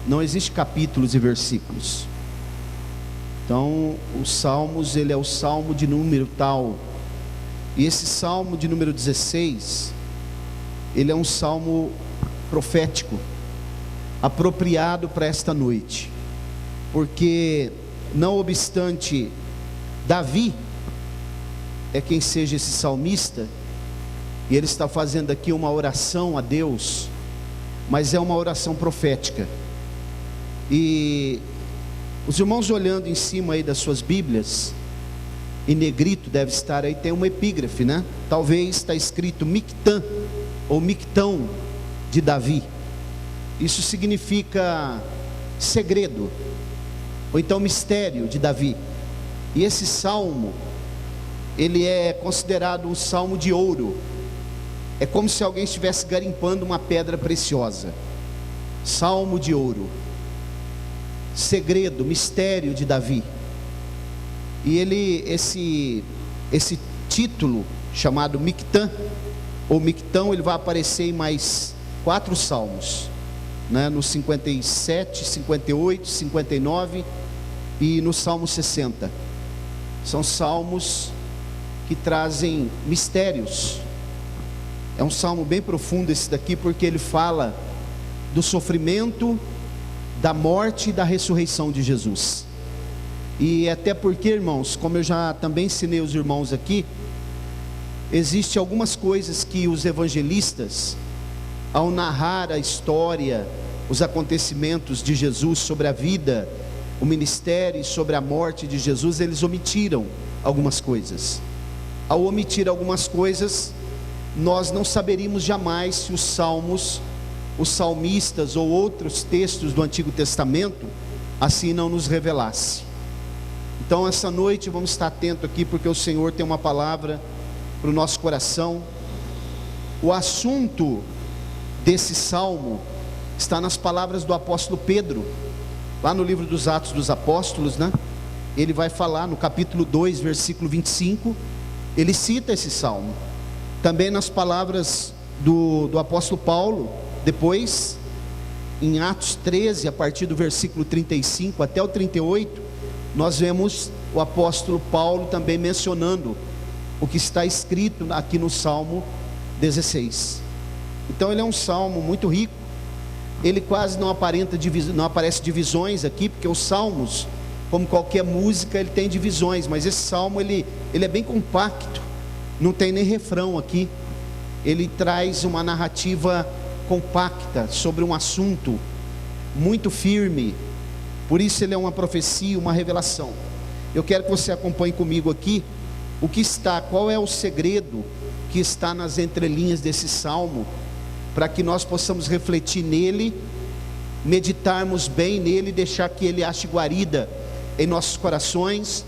não existe capítulos e versículos. Então, os Salmos, ele é o Salmo de número tal. E esse Salmo de número 16, ele é um Salmo profético, apropriado para esta noite. Porque, não obstante Davi é quem seja esse salmista, e ele está fazendo aqui uma oração a Deus, mas é uma oração profética. E os irmãos olhando em cima aí das suas Bíblias, em negrito deve estar aí, tem uma epígrafe, né? Talvez está escrito Mictã, ou Mictão de Davi. Isso significa segredo, ou então mistério de Davi. E esse salmo, ele é considerado um salmo de ouro. É como se alguém estivesse garimpando uma pedra preciosa. Salmo de ouro, segredo, mistério de Davi. E ele, esse título chamado Mictã ou Mictão, ele vai aparecer em mais 4 salmos, né? No 57, 58, 59 e no Salmo 60. São salmos que trazem mistérios. É um salmo bem profundo esse daqui, porque ele fala do sofrimento, da morte e da ressurreição de Jesus. E até porque, irmãos, como eu já também ensinei os irmãos aqui, existe algumas coisas que os evangelistas, ao narrar a história, os acontecimentos de Jesus, sobre a vida, o ministério e sobre a morte de Jesus, eles omitiram algumas coisas. Ao omitir algumas coisas, nós não saberíamos jamais se os salmos, os salmistas ou outros textos do Antigo Testamento assim não nos revelasse. Então essa noite vamos estar atentos aqui, porque o Senhor tem uma palavra para o nosso coração. O assunto desse salmo está nas palavras do apóstolo Pedro, lá no livro dos Atos dos Apóstolos, né? Ele vai falar no capítulo 2, versículo 25, ele cita esse salmo. Também nas palavras do apóstolo Paulo, depois, em Atos 13, a partir do versículo 35 até o 38, nós vemos o apóstolo Paulo também mencionando o que está escrito aqui no Salmo 16. Então ele é um salmo muito rico. Ele quase não aparece divisões aqui, porque os salmos, como qualquer música, ele tem divisões, mas esse salmo ele é bem compacto, não tem nem refrão aqui. Ele traz uma narrativa compacta sobre um assunto muito firme. Por isso ele é uma profecia, uma revelação. Eu quero que você acompanhe comigo aqui qual é o segredo que está nas entrelinhas desse salmo, para que nós possamos refletir nele, meditarmos bem nele, deixar que ele ache guarida em nossos corações,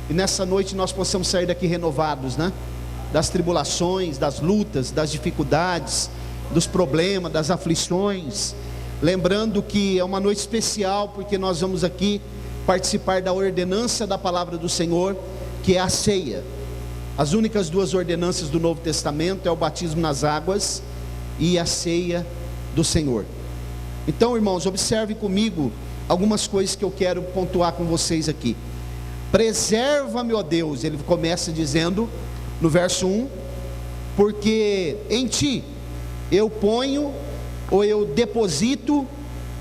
e nessa noite nós possamos sair daqui renovados, né? Das tribulações, das lutas, das dificuldades, dos problemas, das aflições. Lembrando que é uma noite especial, porque nós vamos aqui participar da ordenança da palavra do Senhor, que é a ceia. As únicas 2 ordenanças do Novo Testamento é o batismo nas águas e a ceia do Senhor. Então, irmãos, observe comigo algumas coisas que eu quero pontuar com vocês aqui. Preserva-me, ó Deus, ele começa dizendo no verso 1, porque em ti eu ponho, ou eu deposito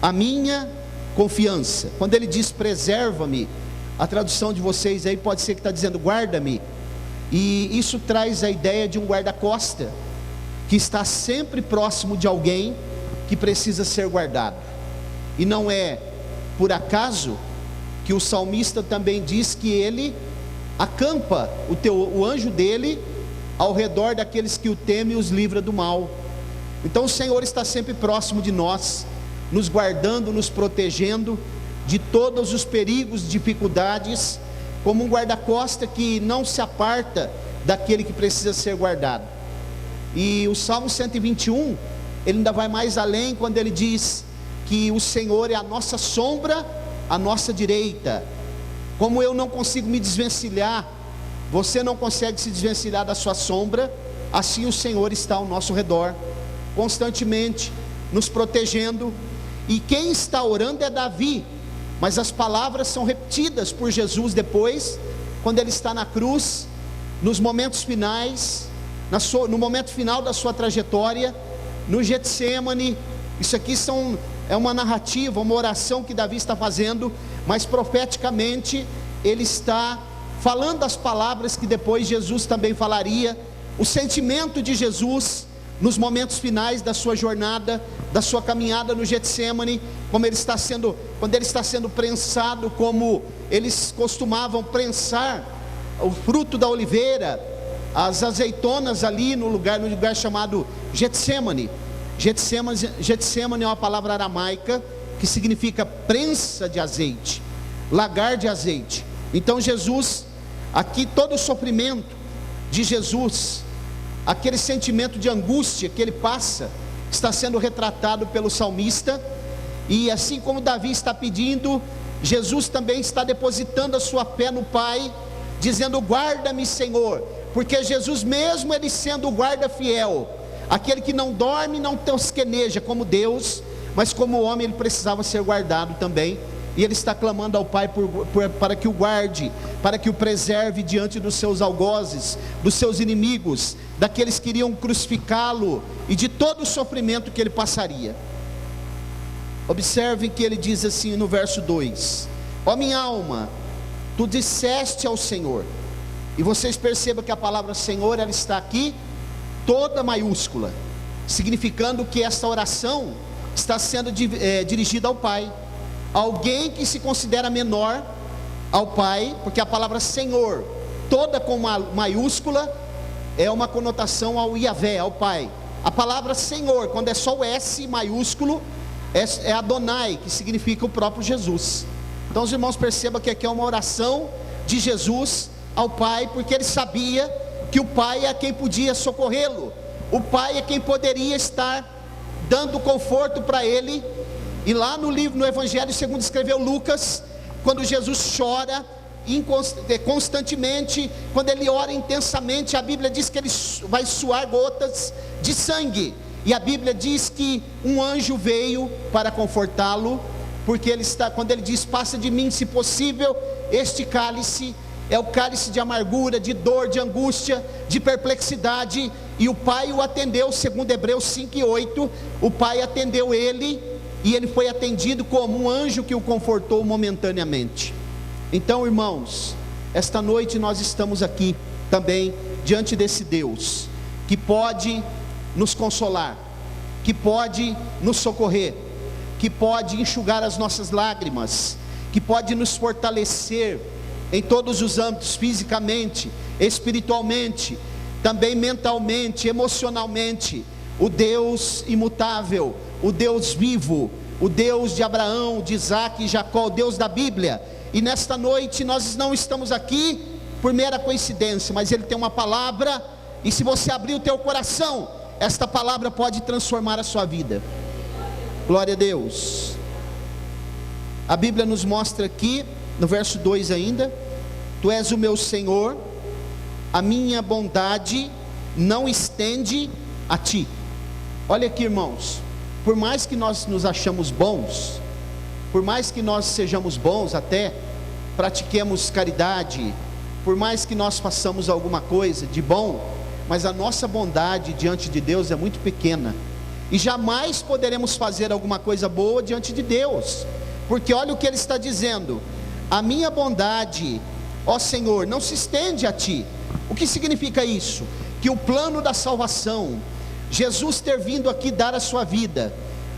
a minha confiança. Quando ele diz preserva-me, a tradução de vocês aí pode ser que está dizendo guarda-me, e isso traz a ideia de um guarda-costa, que está sempre próximo de alguém que precisa ser guardado. E não é por acaso que o salmista também diz que ele acampa o anjo dele ao redor daqueles que o temem e os livra do mal. Então o Senhor está sempre próximo de nós, nos guardando, nos protegendo de todos os perigos, dificuldades, como um guarda-costa que não se aparta daquele que precisa ser guardado. E o Salmo 121, ele ainda vai mais além, quando ele diz que o Senhor é a nossa sombra, a nossa direita. Como eu não consigo me desvencilhar, você não consegue se desvencilhar da sua sombra, assim o Senhor está ao nosso redor, constantemente nos protegendo. e quem está orando é Davi, mas as palavras são repetidas por Jesus depois, quando ele está na cruz, nos momentos finais, no momento final da sua trajetória, no Getsemane. Isso aqui é uma narrativa, uma oração que Davi está fazendo, mas profeticamente ele está falando as palavras que depois Jesus também falaria, o sentimento de Jesus nos momentos finais da sua jornada, da sua caminhada no Getsemane, quando ele está sendo prensado, como eles costumavam prensar o fruto da oliveira, as azeitonas ali no lugar chamado Getsemane. Getsemane é uma palavra aramaica que significa prensa de azeite, lagar de azeite. Então Jesus, aqui todo o sofrimento de Jesus, aquele sentimento de angústia que ele passa, está sendo retratado pelo salmista. E assim como Davi está pedindo, Jesus também está depositando a sua fé no Pai, dizendo: guarda-me, Senhor, porque Jesus, mesmo ele sendo o guarda fiel, aquele que não dorme, não tosqueneja como Deus, mas como homem ele precisava ser guardado também. E ele está clamando ao Pai para que o guarde, para que o preserve diante dos seus algozes, dos seus inimigos, daqueles que iriam crucificá-lo e de todo o sofrimento que ele passaria. Observem que ele diz assim no verso 2: ó minha alma, tu disseste ao Senhor. E vocês percebam que a palavra Senhor, ela está aqui toda maiúscula, significando que esta oração está sendo dirigida ao Pai, alguém que se considera menor ao Pai, porque a palavra Senhor, toda com uma maiúscula, é uma conotação ao Yahvé, ao Pai. A palavra Senhor, quando é só o S maiúsculo, é Adonai, que significa o próprio Jesus. Então os irmãos percebam que aqui é uma oração de Jesus ao Pai, porque ele sabia que o Pai é quem podia socorrê-lo, o Pai é quem poderia estar dando conforto para ele. E lá no Evangelho segundo escreveu Lucas, quando Jesus chora constantemente, quando ele ora intensamente, a Bíblia diz que ele vai suar gotas de sangue, e a Bíblia diz que um anjo veio para confortá-lo, porque quando ele diz: passa de mim, se possível, este cálice. É o cálice de amargura, de dor, de angústia, de perplexidade. E o Pai o atendeu, segundo Hebreus 5:8, o Pai atendeu ele, e ele foi atendido como um anjo que o confortou momentaneamente. Então, irmãos, esta noite nós estamos aqui também diante desse Deus, que pode nos consolar, que pode nos socorrer, que pode enxugar as nossas lágrimas, que pode nos fortalecer em todos os âmbitos, fisicamente, espiritualmente, também mentalmente, emocionalmente. O Deus imutável, o Deus vivo, o Deus de Abraão, de Isaac e Jacó, o Deus da Bíblia. E nesta noite nós não estamos aqui por mera coincidência, mas Ele tem uma palavra, e se você abrir o teu coração, esta palavra pode transformar a sua vida. Glória a Deus. A Bíblia nos mostra aqui, no verso 2 ainda: tu és o meu Senhor, a minha bondade não estende a ti. Olha aqui, irmãos, por mais que nós nos achamos bons, por mais que nós sejamos bons, até pratiquemos caridade, por mais que nós façamos alguma coisa de bom, mas a nossa bondade diante de Deus é muito pequena, e jamais poderemos fazer alguma coisa boa diante de Deus, porque olha o que ele está dizendo: a minha bondade, ó Senhor, não se estende a ti. O que significa isso? Que o plano da salvação, Jesus ter vindo aqui dar a sua vida,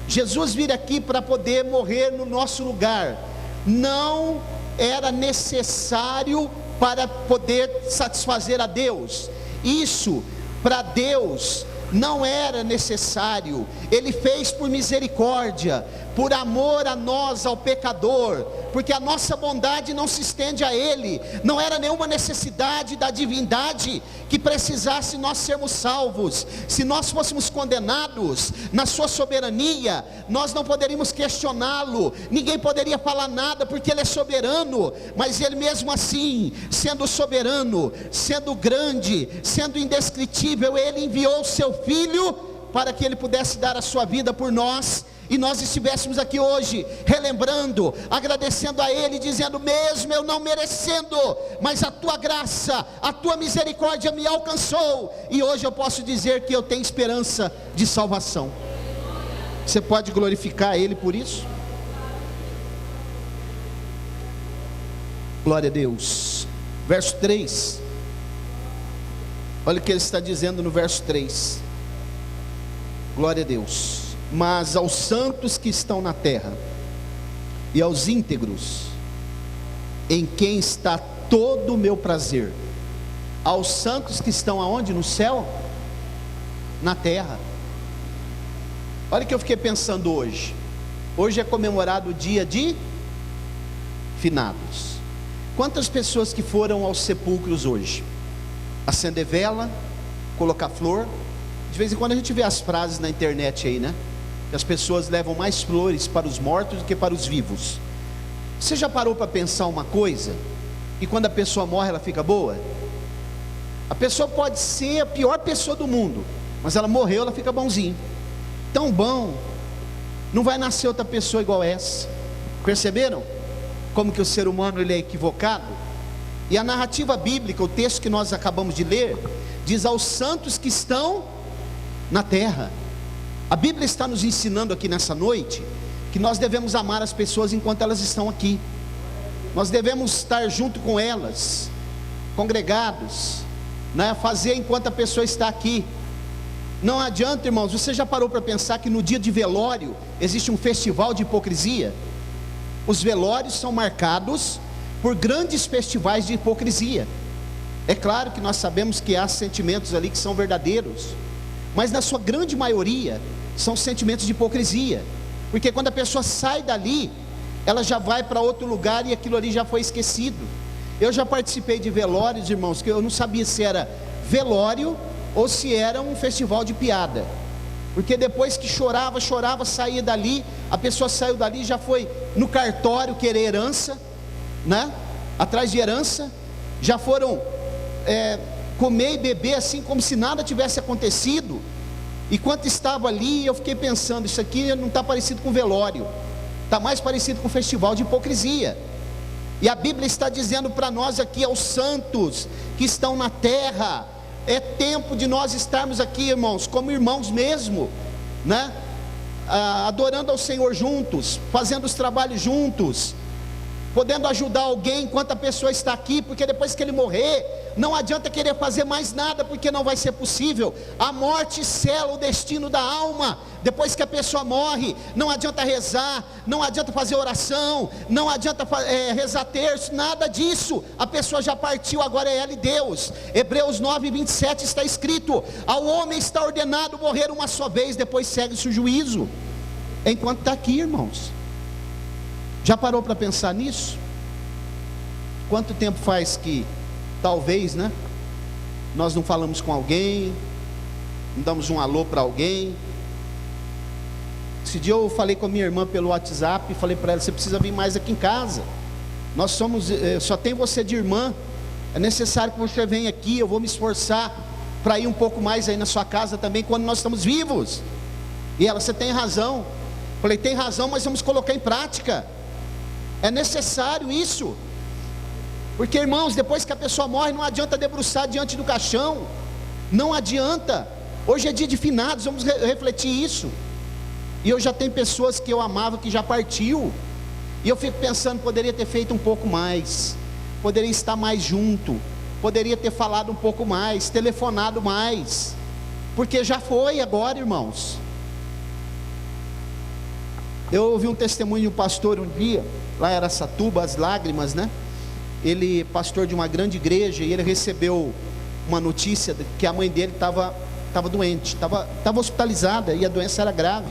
Jesus vir aqui para poder morrer no nosso lugar, não era necessário para poder satisfazer a Deus. Isso para Deus não era necessário. Ele fez por misericórdia, por amor a nós, ao pecador, porque a nossa bondade não se estende a Ele. Não era nenhuma necessidade da divindade que precisasse nós sermos salvos. Se nós fôssemos condenados, na sua soberania, nós não poderíamos questioná-lo, ninguém poderia falar nada, porque Ele é soberano. Mas Ele mesmo assim, sendo soberano, sendo grande, sendo indescritível, Ele enviou o seu Filho para que Ele pudesse dar a sua vida por nós, e nós estivéssemos aqui hoje, relembrando, agradecendo a Ele, dizendo: mesmo eu não merecendo, mas a Tua graça, a Tua misericórdia me alcançou, e hoje eu posso dizer que eu tenho esperança de salvação. Você pode glorificar Ele por isso? Glória a Deus. Verso 3, olha o que ele está dizendo no verso 3, glória a Deus: mas aos santos que estão na terra, e aos íntegros, em quem está todo o meu prazer. Aos santos que estão aonde? No céu? Na terra. Olha o que eu fiquei pensando hoje. Hoje é comemorado o dia de finados. Quantas pessoas que foram aos sepulcros hoje? Acender vela, colocar flor. De vez em quando a gente vê as frases na internet aí, né? Que as pessoas levam mais flores para os mortos do que para os vivos. Você já parou para pensar uma coisa? E quando a pessoa morre, ela fica boa? A pessoa pode ser a pior pessoa do mundo, mas ela morreu, ela fica bonzinho. Tão bom. Não vai nascer outra pessoa igual essa. Perceberam? Como que o ser humano ele é equivocado? E a narrativa bíblica, o texto que nós acabamos de ler, diz: aos santos que estão na terra. A Bíblia está nos ensinando aqui nessa noite que nós devemos amar as pessoas enquanto elas estão aqui. Nós devemos estar junto com elas, congregados, né? Fazer enquanto a pessoa está aqui. Não adianta, irmãos. Você já parou para pensar que no dia de velório existe um festival de hipocrisia? Os velórios são marcados por grandes festivais de hipocrisia. É claro que nós sabemos que há sentimentos ali que são verdadeiros, mas na sua grande maioria são sentimentos de hipocrisia, porque quando a pessoa sai dali, ela já vai para outro lugar e aquilo ali já foi esquecido. Eu já participei de velórios, irmãos, que eu não sabia se era velório ou se era um festival de piada, porque depois que chorava, saía dali, a pessoa saiu dali, já foi no cartório querer herança, né? Atrás de herança, já foram comer e beber assim como se nada tivesse acontecido. E quando estava ali, eu fiquei pensando: isso aqui não está parecido com velório, está mais parecido com festival de hipocrisia. E a Bíblia está dizendo para nós aqui, aos santos que estão na terra, é tempo de nós estarmos aqui, irmãos, como irmãos mesmo, né? Adorando ao Senhor juntos, fazendo os trabalhos juntos, podendo ajudar alguém enquanto a pessoa está aqui, porque depois que ele morrer, não adianta querer fazer mais nada, porque não vai ser possível. A morte sela o destino da alma. Depois que a pessoa morre, não adianta rezar, não adianta fazer oração, não adianta rezar terço, nada disso. A pessoa já partiu, agora é ela e Deus. Hebreus 9:27 está escrito: ao homem está ordenado morrer uma só vez, depois segue-se o juízo. Enquanto está aqui, irmãos. Já parou para pensar nisso? Quanto tempo faz que talvez, né, nós não falamos com alguém, não damos um alô para alguém? Esse dia eu falei com a minha irmã pelo WhatsApp, e falei para ela: você precisa vir mais aqui em casa. Nós somos, só tem você de irmã, é necessário que você venha aqui. Eu vou me esforçar para ir um pouco mais aí na sua casa também, quando nós estamos vivos. E ela: você tem razão. Falei: tem razão, mas vamos colocar em prática. É necessário isso. Porque, irmãos, depois que a pessoa morre, não adianta debruçar diante do caixão. Não adianta. Hoje é dia de finados, vamos refletir isso. E eu já tenho pessoas que eu amava que já partiu, e eu fico pensando: poderia ter feito um pouco mais, poderia estar mais junto, poderia ter falado um pouco mais, telefonado mais, porque já foi agora, irmãos. Eu ouvi um testemunho de um pastor um dia, lá em Araçatuba, as lágrimas, né? Ele, pastor de uma grande igreja, e ele recebeu uma notícia de que a mãe dele estava doente, estava hospitalizada, e a doença era grave.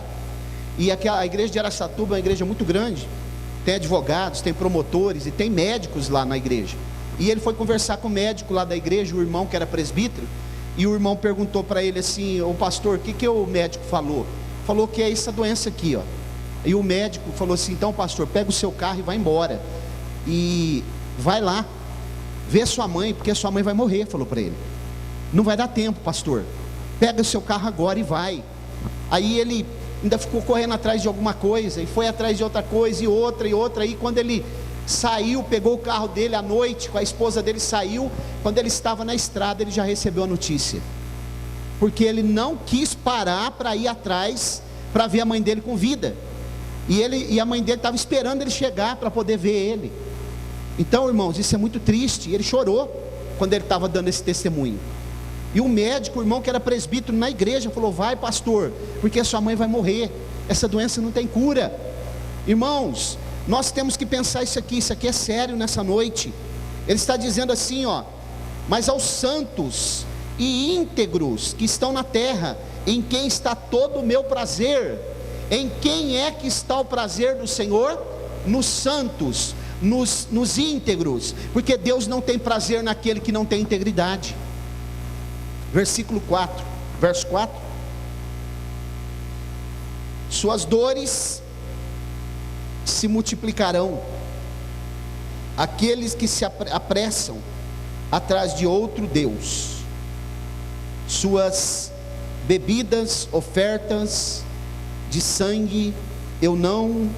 E a igreja de Araçatuba é uma igreja muito grande, tem advogados, tem promotores e tem médicos lá na igreja. E ele foi conversar com o médico lá da igreja, o irmão que era presbítero, e o irmão perguntou para ele assim: ô pastor, o que o médico falou? Falou que é essa doença aqui, ó. E o médico falou assim: então, pastor, pega o seu carro e vai embora, e vai lá, vê sua mãe, porque sua mãe vai morrer. Falou para ele: não vai dar tempo, pastor, pega o seu carro agora e vai. Aí ele ainda ficou correndo atrás de alguma coisa, e foi atrás de outra coisa, e outra, aí quando ele saiu, pegou o carro dele à noite, com a esposa dele saiu, quando ele estava na estrada, ele já recebeu a notícia, porque ele não quis parar para ir atrás, para ver a mãe dele com vida, e a mãe dele estava esperando ele chegar, para poder ver ele. Então, irmãos, isso é muito triste, ele chorou, quando ele estava dando esse testemunho, e o médico, o irmão que era presbítero na igreja, falou: vai pastor, porque a sua mãe vai morrer, essa doença não tem cura. Irmãos, nós temos que pensar isso aqui é sério nessa noite. Ele está dizendo assim, ó: mas aos santos e íntegros que estão na terra, em quem está todo o meu prazer. Em quem é que está o prazer do Senhor? Nos santos, nos íntegros, porque Deus não tem prazer naquele que não tem integridade. Versículo 4, verso 4: suas dores se multiplicarão, aqueles que se apressam atrás de outro Deus, suas bebidas, ofertas de sangue eu não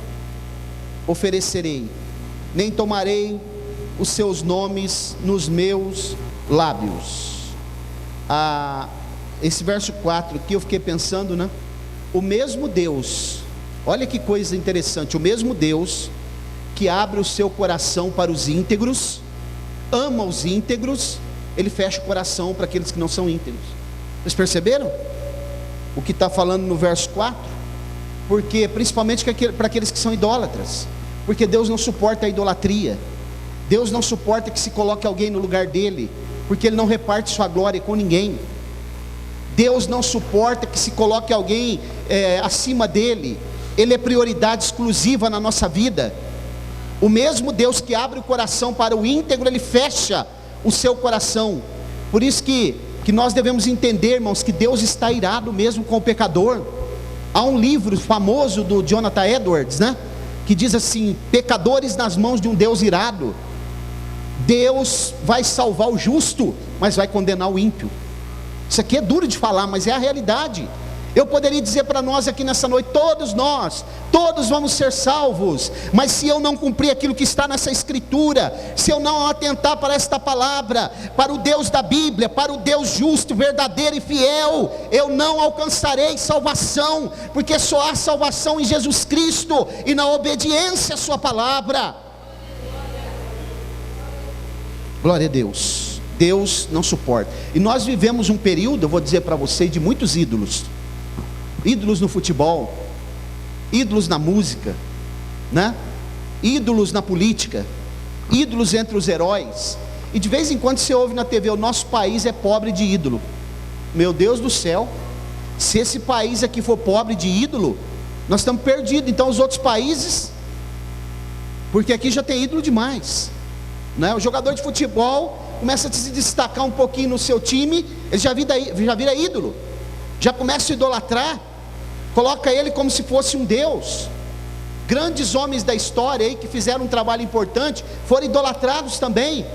oferecerei, nem tomarei os seus nomes nos meus lábios. Esse verso 4 aqui eu fiquei pensando, né? O mesmo Deus, olha que coisa interessante, o mesmo Deus que abre o seu coração para os íntegros, ama os íntegros, ele fecha o coração para aqueles que não são íntegros. Vocês perceberam o que está falando no verso 4? Porque, principalmente para aqueles que são idólatras, porque Deus não suporta a idolatria, Deus não suporta que se coloque alguém no lugar dele, porque ele não reparte sua glória com ninguém. Deus não suporta que se coloque alguém acima dele, ele é prioridade exclusiva na nossa vida. O mesmo Deus que abre o coração para o íntegro, ele fecha o seu coração. Por isso que nós devemos entender, irmãos, que Deus está irado mesmo com o pecador. Há um livro famoso do Jonathan Edwards, né, que diz assim: pecadores nas mãos de um Deus irado. Deus vai salvar o justo, mas vai condenar o ímpio. Isso aqui é duro de falar, mas é a realidade. Eu poderia dizer para nós aqui nessa noite: todos vamos ser salvos, mas se eu não cumprir aquilo que está nessa escritura, se eu não atentar para esta palavra, para o Deus da Bíblia, para o Deus justo, verdadeiro e fiel, eu não alcançarei salvação, porque só há salvação em Jesus Cristo e na obediência à sua palavra. Glória a Deus. Deus não suporta. E nós vivemos um período, eu vou dizer para vocês, de muitos ídolos. Ídolos no futebol, ídolos na música, né? Ídolos na política, ídolos entre os heróis. E de vez em quando você ouve na TV: o nosso país é pobre de ídolo. Meu Deus do céu, se esse país aqui for pobre de ídolo, nós estamos perdidos. Então os outros países, porque aqui já tem ídolo demais, né? O jogador de futebol começa a se destacar um pouquinho no seu time, ele já vira ídolo, já começa a idolatrar, coloca ele como se fosse um Deus. Grandes homens da história aí que fizeram um trabalho importante foram idolatrados também.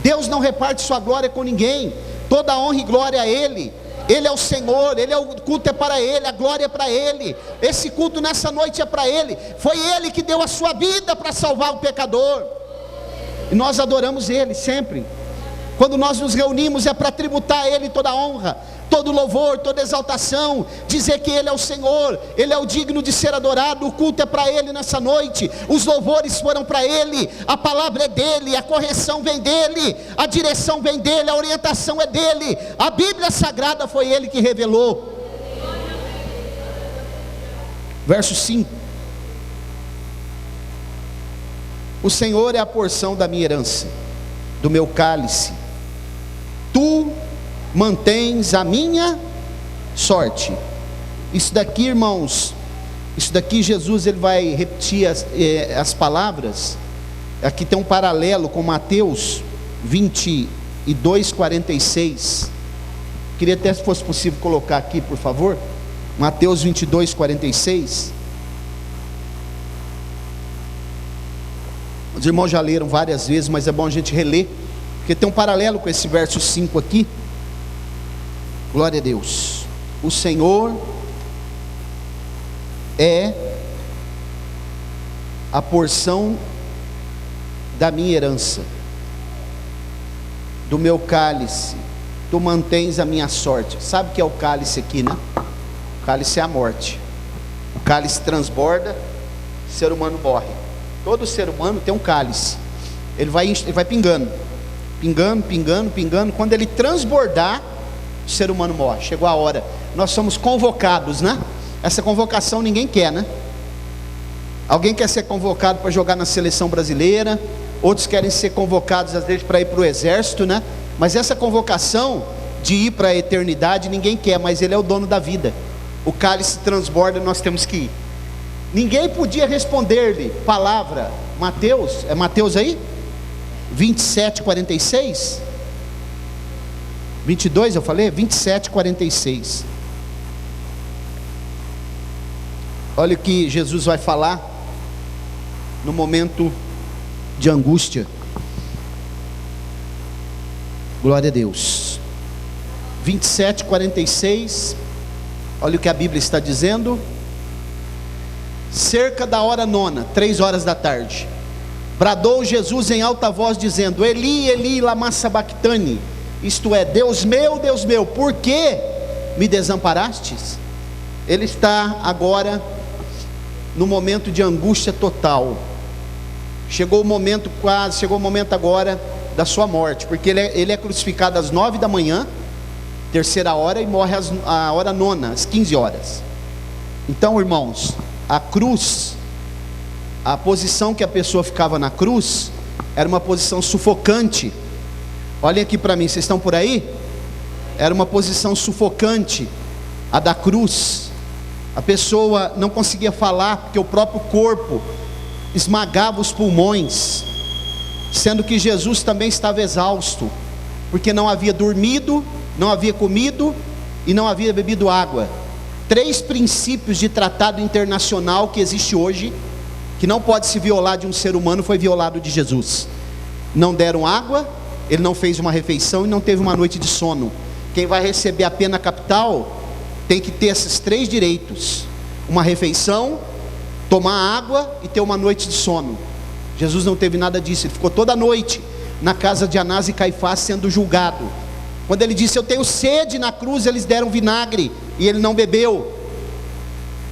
Deus não reparte sua glória com ninguém, toda honra e glória a Ele. Ele é o Senhor, o culto é para Ele, a glória é para Ele. Esse culto nessa noite é para Ele. Foi Ele que deu a sua vida para salvar o pecador, e nós adoramos Ele sempre. Quando nós nos reunimos é para tributar a Ele toda a honra, todo louvor, toda exaltação, dizer que Ele é o Senhor, Ele é o digno de ser adorado. O culto é para Ele nessa noite, os louvores foram para Ele, a palavra é dEle, a correção vem dEle, a direção vem dEle, a orientação é dEle, a Bíblia Sagrada foi Ele que revelou. Verso 5: o Senhor é a porção da minha herança, do meu cálice, tu mantens a minha sorte. Isso daqui, irmãos, isso daqui Jesus ele vai repetir as palavras. Aqui tem um paralelo com Mateus 22:46. Queria até, se fosse possível, colocar aqui, por favor, Mateus 22:46. Os irmãos já leram várias vezes, mas é bom a gente reler, porque tem um paralelo com esse verso 5 aqui. Glória a Deus. O Senhor é a porção da minha herança, do meu cálice, tu mantens a minha sorte. Sabe o que é o cálice aqui, né? O cálice é a morte. O cálice transborda, o ser humano morre. Todo ser humano tem um cálice. Ele vai pingando, pingando, pingando, pingando. Quando ele transbordar, o ser humano morre. Chegou a hora. Nós somos convocados, né? Essa convocação ninguém quer, né? Alguém quer ser convocado para jogar na seleção brasileira, outros querem ser convocados às vezes para ir para o exército, né? Mas essa convocação de ir para a eternidade ninguém quer, mas ele é o dono da vida. O cálice transborda, nós temos que ir. Ninguém podia responder-lhe palavra. Mateus, é Mateus aí? 27:46? 22 eu falei? 27:46. Olha o que Jesus vai falar no momento de angústia. Glória a Deus. 27:46. Olha o que a Bíblia está dizendo. Cerca da hora nona, 3 horas da tarde, bradou Jesus em alta voz dizendo: Eli, Eli, lama sabactani. Isto é, Deus meu, por que me desamparastes? Ele está agora no momento de angústia total. Chegou o momento agora da sua morte, porque ele é crucificado às 9 da manhã, terceira hora, e morre à hora nona, às 15 horas. Então, irmãos, a cruz, a posição que a pessoa ficava na cruz, era uma posição sufocante. Olhem aqui para mim, vocês estão por aí? Era uma posição sufocante, a da cruz. A pessoa não conseguia falar, porque o próprio corpo esmagava os pulmões, sendo que Jesus também estava exausto, porque não havia dormido, não havia comido e não havia bebido água. 3 princípios de tratado internacional que existe hoje, que não pode se violar de um ser humano, foi violado de Jesus. Não deram água, ele não fez uma refeição e não teve uma noite de sono. Quem vai receber a pena capital tem que ter esses 3 direitos: uma refeição, tomar água e ter uma noite de sono. Jesus não teve nada disso. Ele ficou toda a noite na casa de Anás e Caifás sendo julgado. Quando ele disse: eu tenho sede, na cruz eles deram vinagre e ele não bebeu.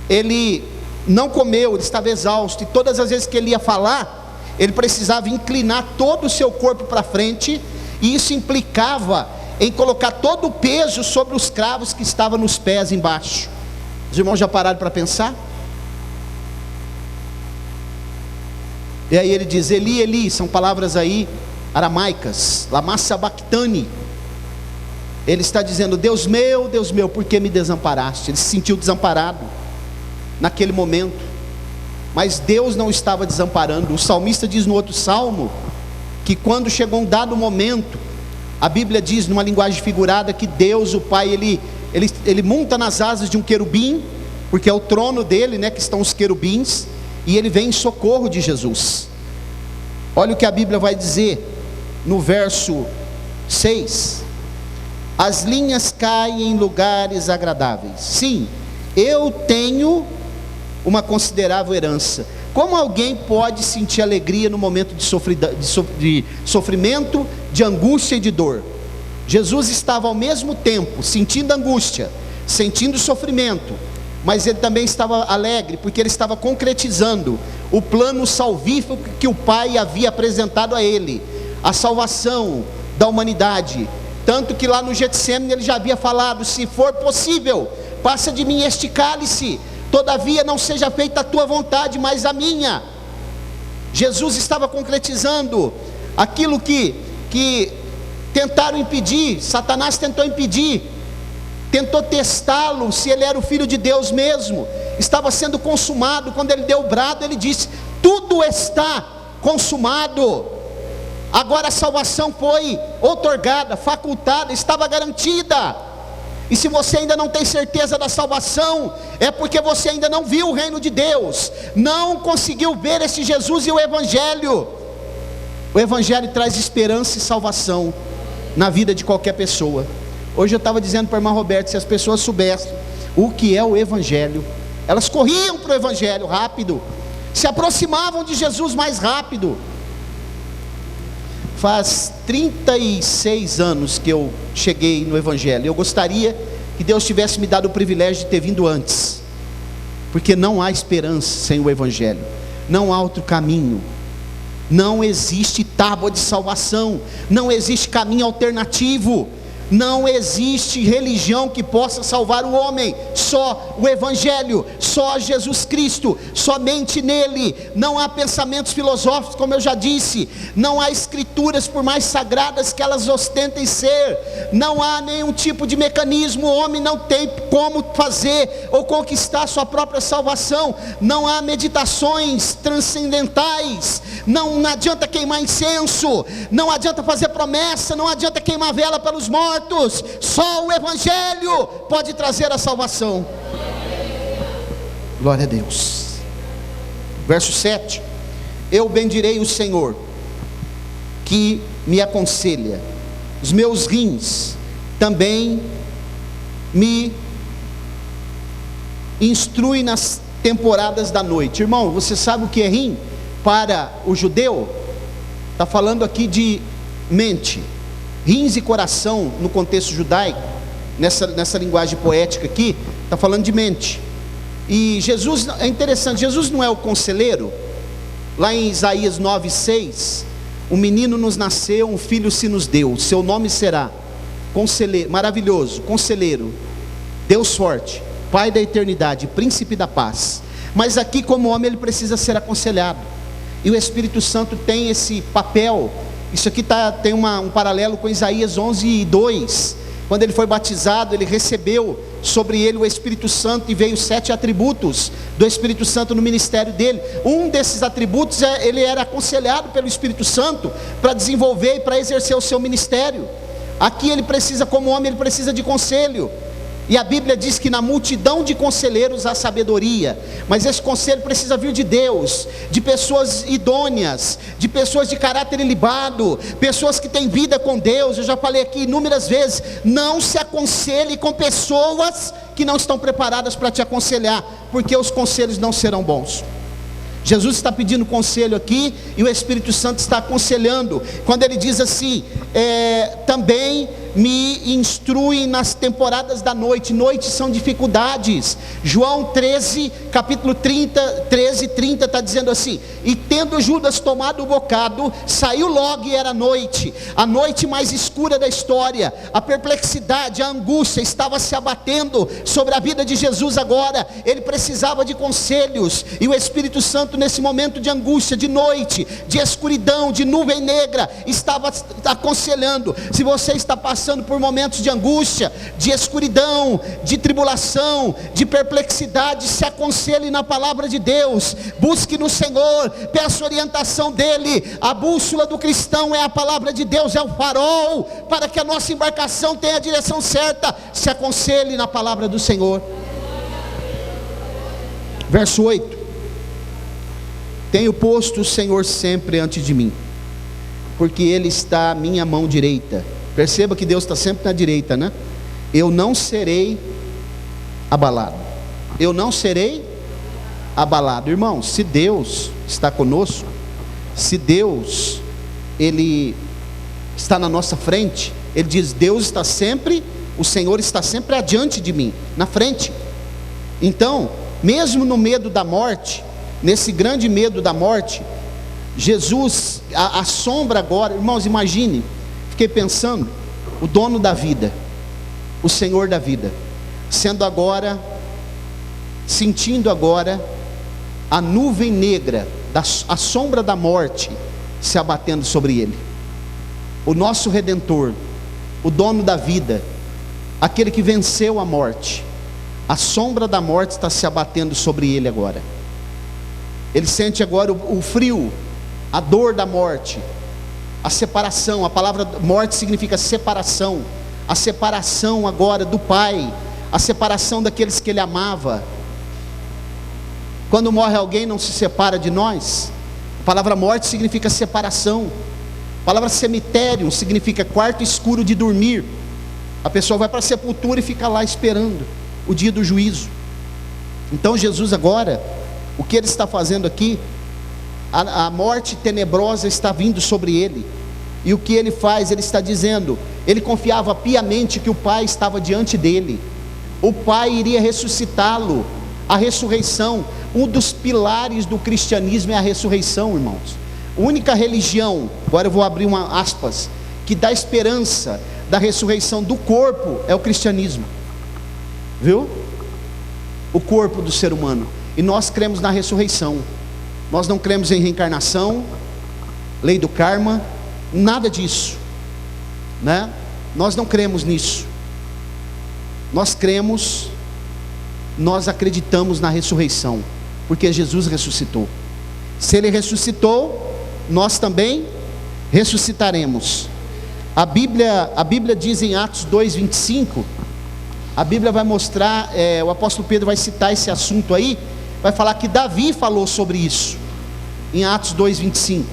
Ele não comeu, ele estava exausto, e todas as vezes que ele ia falar, ele precisava inclinar todo o seu corpo para frente, e isso implicava em colocar todo o peso sobre os cravos que estavam nos pés embaixo. Os irmãos já pararam para pensar? E aí ele diz: Eli, Eli, são palavras aí aramaicas, lama sabactani. Ele está dizendo: Deus meu, por que me desamparaste? Ele se sentiu desamparado naquele momento, mas Deus não estava desamparando. O salmista diz no outro salmo, que quando chegou um dado momento, a Bíblia diz numa linguagem figurada, que Deus, o Pai, ele monta nas asas de um querubim, porque é o trono dele, né, que estão os querubins, e ele vem em socorro de Jesus. Olha o que a Bíblia vai dizer no verso 6: as linhas caem em lugares agradáveis. Sim, eu tenho uma considerável herança. Como alguém pode sentir alegria no momento de sofrimento, de angústia e de dor? Jesus estava ao mesmo tempo sentindo angústia, sentindo sofrimento, mas ele também estava alegre, porque ele estava concretizando o plano salvífico que o Pai havia apresentado a ele, a salvação da humanidade. Tanto que lá no Getsêmani ele já havia falado: se for possível, passa de mim este cálice, todavia não seja feita a tua vontade, mas a minha. Jesus estava concretizando aquilo que tentaram impedir. Satanás tentou impedir, tentou testá-lo, se ele era o Filho de Deus mesmo. Estava sendo consumado. Quando ele deu o brado, ele disse: tudo está consumado. Agora a salvação foi outorgada, facultada, estava garantida. E se você ainda não tem certeza da salvação, é porque você ainda não viu o reino de Deus, não conseguiu ver esse Jesus e o Evangelho. O Evangelho traz esperança e salvação na vida de qualquer pessoa. Hoje eu estava dizendo para a irmã Roberta, se as pessoas soubessem o que é o Evangelho, Elas corriam para o Evangelho rápido, se aproximavam de Jesus mais rápido. Faz 36 anos que eu cheguei no Evangelho. Eu gostaria que Deus tivesse me dado o privilégio de ter vindo antes, porque não há esperança sem o Evangelho, não há outro caminho, não existe tábua de salvação, não existe caminho alternativo, não existe religião que possa salvar o homem, só o Evangelho, só Jesus Cristo, somente nele. Não há pensamentos filosóficos, como eu já disse, não há escrituras, por mais sagradas que elas ostentem ser, não há nenhum tipo de mecanismo. O homem não tem como fazer ou conquistar sua própria salvação, não há meditações transcendentais, não adianta queimar incenso, não adianta fazer promessa, não adianta queimar vela pelos mortos. Só o Evangelho pode trazer a salvação. Glória a Deus. Verso 7: eu bendirei o Senhor, que me aconselha, os meus rins também me instruem nas temporadas da noite. Irmão, você sabe o que é rim para o judeu? Está falando aqui de mente. Rins e coração, no contexto judaico, nessa linguagem poética aqui, está falando de mente. E Jesus, é interessante, Jesus não é o conselheiro? Lá em Isaías 9:6, um menino nos nasceu, um filho se nos deu, seu nome será conselheiro, maravilhoso, conselheiro, Deus forte, Pai da eternidade, príncipe da paz. Mas aqui, como homem, ele precisa ser aconselhado, e o Espírito Santo tem esse papel. Isso aqui tem um paralelo com Isaías 11:2, quando ele foi batizado, ele recebeu sobre ele o Espírito Santo, e veio 7 atributos do Espírito Santo no ministério dele. Um desses atributos ele era aconselhado pelo Espírito Santo para desenvolver e para exercer o seu ministério. Aqui ele precisa, como homem, ele precisa de conselho. E a Bíblia diz que na multidão de conselheiros há sabedoria, mas esse conselho precisa vir de Deus, de pessoas idôneas, de pessoas de caráter ilibado, pessoas que têm vida com Deus. Eu já falei aqui inúmeras vezes, não se aconselhe com pessoas que não estão preparadas para te aconselhar, porque os conselhos não serão bons. Jesus está pedindo conselho aqui, e o Espírito Santo está aconselhando, quando ele diz assim, também me instrui nas temporadas da noite. Noites são dificuldades. João 13, capítulo 13:30 está dizendo assim: e tendo Judas tomado o bocado, saiu logo e era noite, a noite mais escura da história. A perplexidade, a angústia estava se abatendo sobre a vida de Jesus agora. Ele precisava de conselhos, e o Espírito Santo, nesse momento de angústia, de noite, de escuridão, de nuvem negra, estava aconselhando. Se você está passando por momentos de angústia, de escuridão, de tribulação, de perplexidade, se aconselhe na palavra de Deus, busque no Senhor, peça orientação dele. A bússola do cristão é a palavra de Deus, é o farol para que a nossa embarcação tenha a direção certa. Se aconselhe na palavra do Senhor. Verso 8: tenho posto o Senhor sempre ante de mim, porque Ele está à minha mão direita. Perceba que Deus está sempre na direita, né? Eu não serei abalado. Eu não serei abalado. Irmãos, se Deus está conosco, se Deus, Ele está na nossa frente, Ele diz, Deus está sempre, o Senhor está sempre adiante de mim, na frente. Então, mesmo no medo da morte, nesse grande medo da morte, Jesus, a sombra agora, irmãos, imagine, fiquei pensando, o dono da vida, o Senhor da vida, sentindo agora a nuvem negra, a sombra da morte se abatendo sobre ele. O nosso Redentor, o dono da vida, aquele que venceu a morte, a sombra da morte está se abatendo sobre ele agora. Ele sente agora o frio, a dor da morte, a separação. A palavra morte significa separação. A separação agora do Pai, a separação daqueles que Ele amava. Quando morre alguém, não se separa de nós. A palavra morte significa separação. A palavra cemitério significa quarto escuro de dormir. A pessoa vai para a sepultura e fica lá esperando o dia do juízo. Então Jesus agora, o que ele está fazendo aqui, a morte tenebrosa está vindo sobre ele, e o que ele faz? Ele está dizendo, ele confiava piamente que o Pai estava diante dele, o Pai iria ressuscitá-lo. A ressurreição, um dos pilares do cristianismo é a ressurreição, irmãos. A única religião, agora eu vou abrir uma aspas, que dá esperança da ressurreição do corpo é o cristianismo, viu? O corpo do ser humano, e nós cremos na ressurreição. Nós não cremos em reencarnação, lei do karma, nada disso, né? Nós não cremos nisso. Nós acreditamos na ressurreição, porque Jesus ressuscitou. Se ele ressuscitou, nós também ressuscitaremos. A Bíblia diz em Atos 2:25, a Bíblia vai mostrar, o apóstolo Pedro vai citar esse assunto aí, vai falar que Davi falou sobre isso, em Atos 2:25.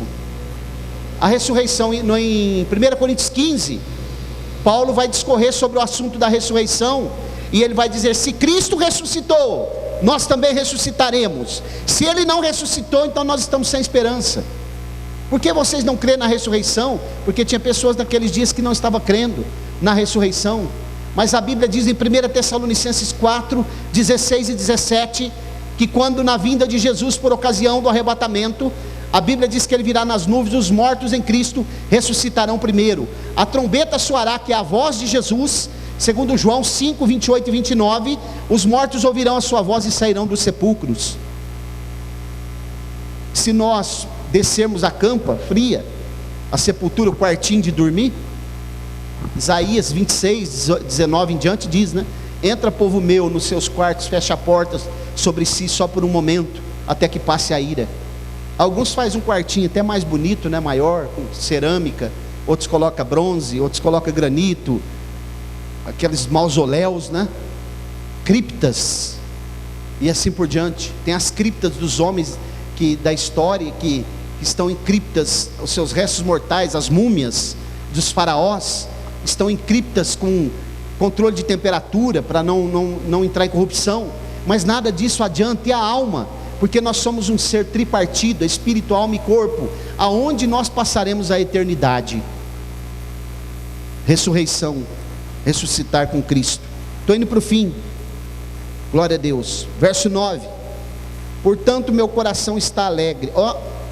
A ressurreição, em 1 Coríntios 15, Paulo vai discorrer sobre o assunto da ressurreição, e ele vai dizer, se Cristo ressuscitou, nós também ressuscitaremos. Se ele não ressuscitou, então nós estamos sem esperança. Por que vocês não creem na ressurreição? Porque tinha pessoas naqueles dias que não estavam crendo na ressurreição. Mas a Bíblia diz em 1 Tessalonicenses 4, 16 e 17, que quando na vinda de Jesus por ocasião do arrebatamento, a Bíblia diz que ele virá nas nuvens, os mortos em Cristo ressuscitarão primeiro. A trombeta soará, que é a voz de Jesus, segundo João 5, 28 e 29, os mortos ouvirão a sua voz e sairão dos sepulcros. Se nós descermos a campa fria, a sepultura, o quartinho de dormir, Isaías 26, 19 em diante diz, né? Entra, povo meu, nos seus quartos, fecha portas sobre si só por um momento, até que passe a ira. Alguns fazem um quartinho até mais bonito, né? Maior, com cerâmica, outros colocam bronze, outros colocam granito, aqueles mausoléus, né? Criptas, e assim por diante. Tem as criptas dos homens da história, que estão em criptas, os seus restos mortais, as múmias dos faraós, estão em criptas com controle de temperatura, para não entrar em corrupção, mas nada disso adianta. E a alma, porque nós somos um ser tripartido, espírito, alma e corpo, aonde nós passaremos a eternidade? Ressurreição, ressuscitar com Cristo. Estou indo para o fim, glória a Deus. Verso 9, portanto meu coração está alegre.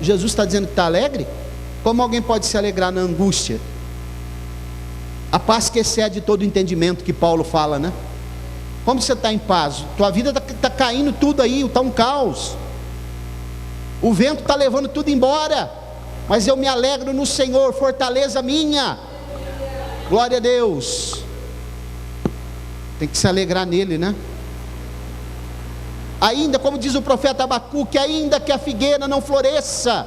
Jesus está dizendo que está alegre? Como alguém pode se alegrar na angústia? A paz que excede todo entendimento, que Paulo fala, né? Como você está em paz? Tua vida está caindo tudo aí, está um caos, o vento está levando tudo embora, mas eu me alegro no Senhor, fortaleza minha. Glória a Deus. Tem que se alegrar nele, né? Ainda, como diz o profeta Abacuque, ainda que a figueira não floresça,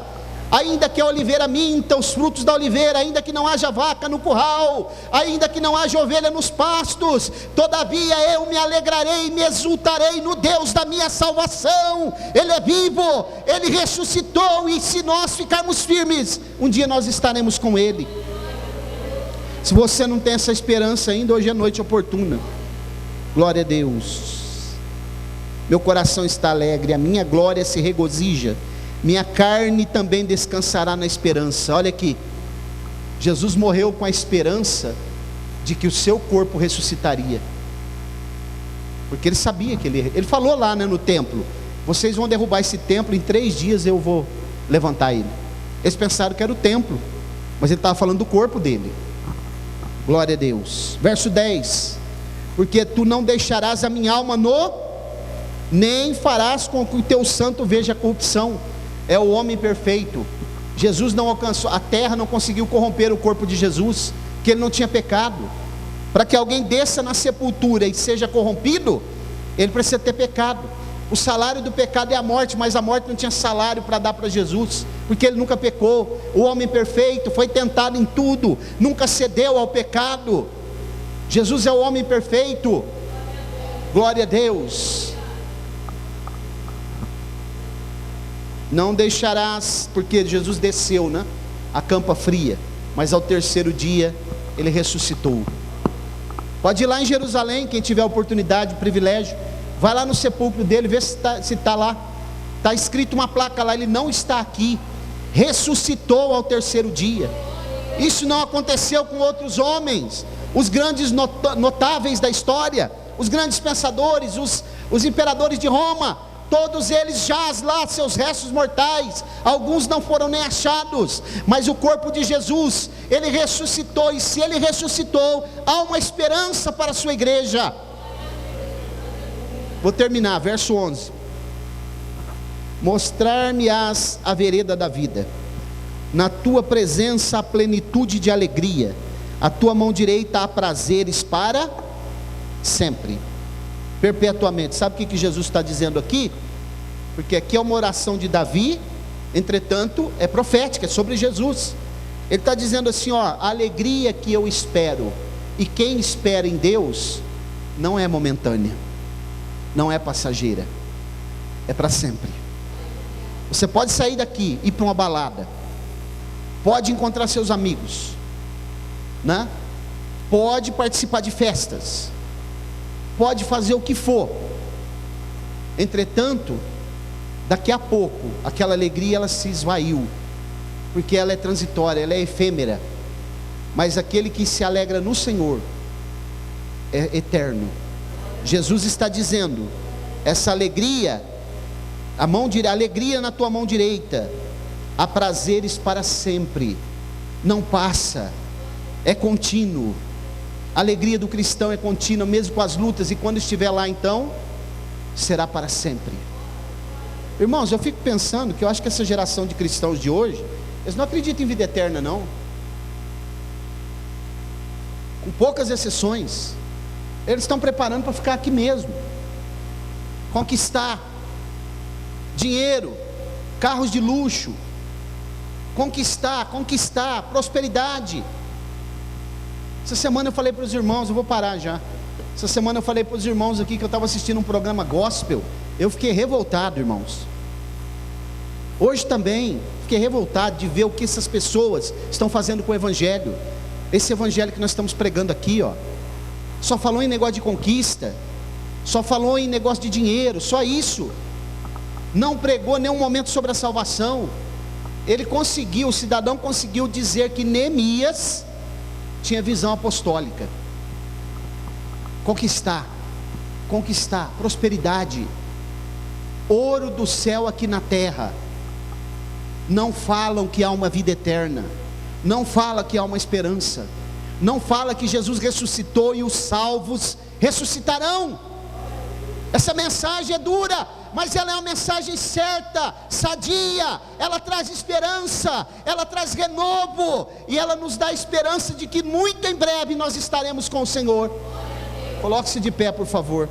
ainda que a oliveira minta os frutos da oliveira, ainda que não haja vaca no curral, ainda que não haja ovelha nos pastos, todavia eu me alegrarei e me exultarei no Deus da minha salvação. Ele é vivo, Ele ressuscitou, e se nós ficarmos firmes, um dia nós estaremos com Ele. Se você não tem essa esperança ainda, hoje é noite oportuna. Glória a Deus. Meu coração está alegre, a minha glória se regozija, minha carne também descansará na esperança. Olha aqui, Jesus morreu com a esperança de que o seu corpo ressuscitaria, porque ele sabia que ele falou lá, né, no templo, vocês vão derrubar esse templo, em 3 dias eu vou levantar ele. Eles pensaram que era o templo, mas ele estava falando do corpo dele. Glória a Deus. Verso 10, porque tu não deixarás a minha alma nem farás com que o teu santo veja a corrupção. É o homem perfeito. Jesus não alcançou, a terra não conseguiu corromper o corpo de Jesus, que ele não tinha pecado. Para que alguém desça na sepultura e seja corrompido, ele precisa ter pecado. O salário do pecado é a morte, mas a morte não tinha salário para dar para Jesus, porque ele nunca pecou. O homem perfeito foi tentado em tudo, nunca cedeu ao pecado. Jesus é o homem perfeito. Glória a Deus. Não deixarás, porque Jesus desceu, né, a campa fria, mas ao 3º dia ele ressuscitou. Pode ir lá em Jerusalém, quem tiver oportunidade, privilégio, Vai lá no sepulcro dele, vê se está lá. Está escrito uma placa lá, ele não está aqui. Ressuscitou ao terceiro dia. Isso não aconteceu com outros homens, os grandes notáveis da história, os grandes pensadores, os imperadores de Roma. Todos eles jaz lá seus restos mortais, alguns não foram nem achados, mas o corpo de Jesus, ele ressuscitou, e se ele ressuscitou, há uma esperança para a sua igreja. Vou terminar, verso 11: mostrar-me-ás a vereda da vida, na tua presença a plenitude de alegria, a tua mão direita há prazeres para sempre, perpetuamente. Sabe o que Jesus está dizendo aqui? Porque aqui é uma oração de Davi, entretanto é profética, é sobre Jesus. Ele está dizendo assim, ó, a alegria que eu espero, e quem espera em Deus, não é momentânea, não é passageira, é para sempre. Você pode sair daqui, ir para uma balada, pode encontrar seus amigos, né? Pode participar de festas, pode fazer o que for, entretanto, daqui a pouco, aquela alegria ela se esvaiu, porque ela é transitória, ela é efêmera, mas aquele que se alegra no Senhor, é eterno. Jesus está dizendo, essa alegria, a alegria na tua mão direita, há prazeres para sempre, não passa, é contínuo. A alegria do cristão é contínua, mesmo com as lutas, e quando estiver lá então, será para sempre. Irmãos, eu fico pensando que eu acho que essa geração de cristãos de hoje, eles não acreditam em vida eterna não, com poucas exceções. Eles estão preparando para ficar aqui mesmo, conquistar dinheiro, carros de luxo, conquistar prosperidade. Essa semana eu falei para os irmãos, eu vou parar já. Essa semana eu falei para os irmãos aqui que eu estava assistindo um programa gospel. Eu fiquei revoltado, irmãos. Hoje também fiquei revoltado de ver o que essas pessoas estão fazendo com o evangelho. Esse evangelho que nós estamos pregando aqui, ó, só falou em negócio de conquista, só falou em negócio de dinheiro, só isso. Não pregou nenhum momento sobre a salvação. O cidadão conseguiu dizer que Neemias tinha visão apostólica. Conquistar, prosperidade, ouro do céu aqui na terra. Não falam que há uma vida eterna, não fala que há uma esperança, não fala que Jesus ressuscitou e os salvos ressuscitarão. Essa mensagem é dura, mas ela é uma mensagem certa, sadia, ela traz esperança, ela traz renovo, e ela nos dá esperança de que muito em breve nós estaremos com o Senhor. Coloque-se de pé, por favor.